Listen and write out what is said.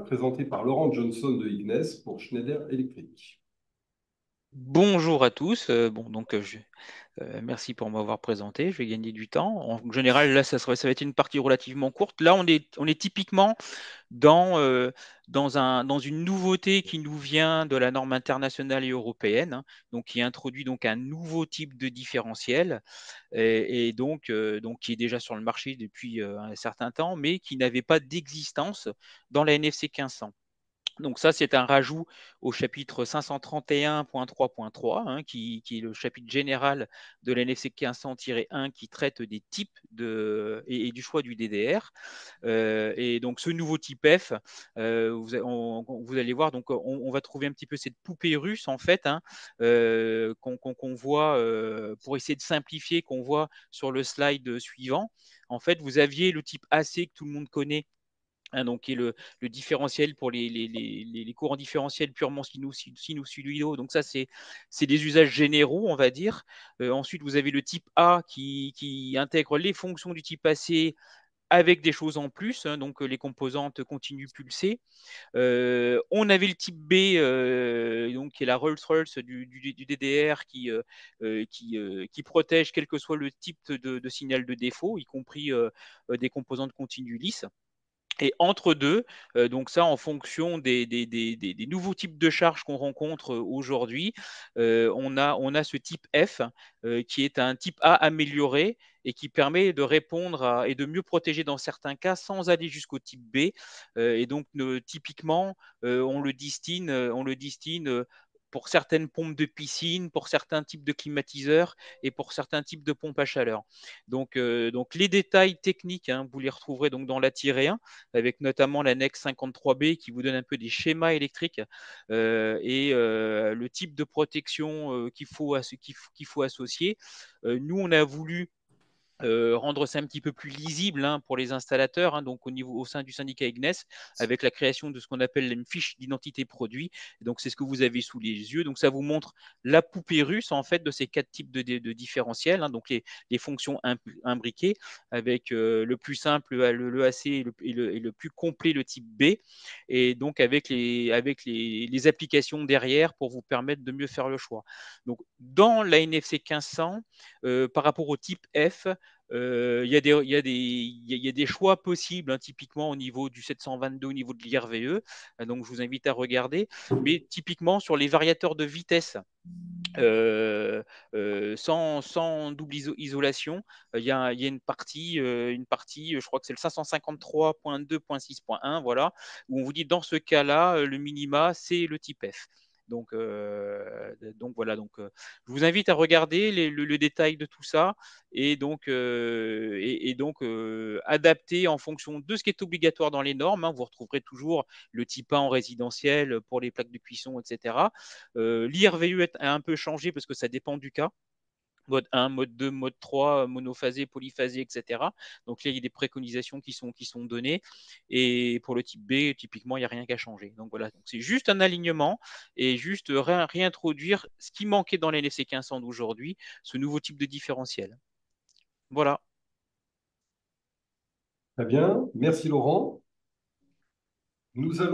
Présenté par Laurent Johnson de Ignes pour Schneider Electric. Bonjour à tous. Merci pour m'avoir présenté. Je vais gagner du temps. En général, là, ça va être une partie relativement courte. Là, on est typiquement dans, dans une nouveauté qui nous vient de la norme internationale et européenne, hein, donc qui introduit donc un nouveau type de différentiel et donc qui est déjà sur le marché depuis un certain temps, mais qui n'avait pas d'existence dans la NFC 1500. Donc ça, c'est un rajout au chapitre 531.3.3, hein, qui est le chapitre général de l'NFC 1500-1 qui traite des types et du choix du DDR. Et donc ce nouveau type F, vous allez voir, donc on va trouver un petit peu cette poupée russe en fait, hein, qu'on voit pour essayer de simplifier, qu'on voit sur le slide suivant. En fait, vous aviez le type AC que tout le monde connaît, hein, donc qui est le différentiel pour les courants différentiels purement sinusoïdaux. Donc ça, c'est des usages généraux, on va dire. Ensuite, vous avez le type A qui intègre les fonctions du type AC avec des choses en plus, hein, donc les composantes continues pulsées. On avait le type B, donc, qui est la Rolls-Royce du DDR qui protège quel que soit le type de signal de défaut, y compris des composantes continues lisses. Et entre deux, donc ça en fonction des nouveaux types de charges qu'on rencontre aujourd'hui, on a ce type F qui est un type A amélioré et qui permet de répondre et de mieux protéger dans certains cas sans aller jusqu'au type B. Et donc typiquement, on le destine pour certaines pompes de piscine, pour certains types de climatiseurs et pour certains types de pompes à chaleur. Donc les détails techniques, hein, vous les retrouverez donc dans la tirée 1 avec notamment l'annexe 53B qui vous donne un peu des schémas électriques et le type de protection qu'il faut associer. Nous, on a voulu rendre ça un petit peu plus lisible, hein, pour les installateurs, hein, donc au sein du syndicat IGNES, avec la création de ce qu'on appelle une fiche d'identité produit. Et donc c'est ce que vous avez sous les yeux. Donc ça vous montre la poupée russe en fait de ces quatre types de différentiels, hein, donc les fonctions imbriquées, avec le plus simple, le AC et le plus complet, le type B, et donc avec les applications derrière pour vous permettre de mieux faire le choix. Donc dans la NFC 1500, par rapport au type F, il y a des choix possibles, hein, typiquement au niveau du 722, au niveau de l'IRVE. Donc, je vous invite à regarder. Mais typiquement, sur les variateurs de vitesse, sans double isolation, il y a une partie, je crois que c'est le 553.2.6.1, voilà, où on vous dit dans ce cas-là, le minima, c'est le type F. Donc voilà, je vous invite à regarder le détail de tout ça et donc adapter en fonction de ce qui est obligatoire dans les normes, hein. Vous retrouverez toujours le type A en résidentiel pour les plaques de cuisson, etc. L'IRVU a un peu changé parce que ça dépend du cas. Mode 1, mode 2, mode 3, monophasé, polyphasé, etc. Donc là, il y a des préconisations qui sont données. Et pour le type B, typiquement, il n'y a rien qu'à changer. Donc voilà, donc c'est juste un alignement et juste réintroduire ce qui manquait dans l'NFC 1500 d'aujourd'hui, ce nouveau type de différentiel. Voilà. Très bien, merci Laurent. Nous allons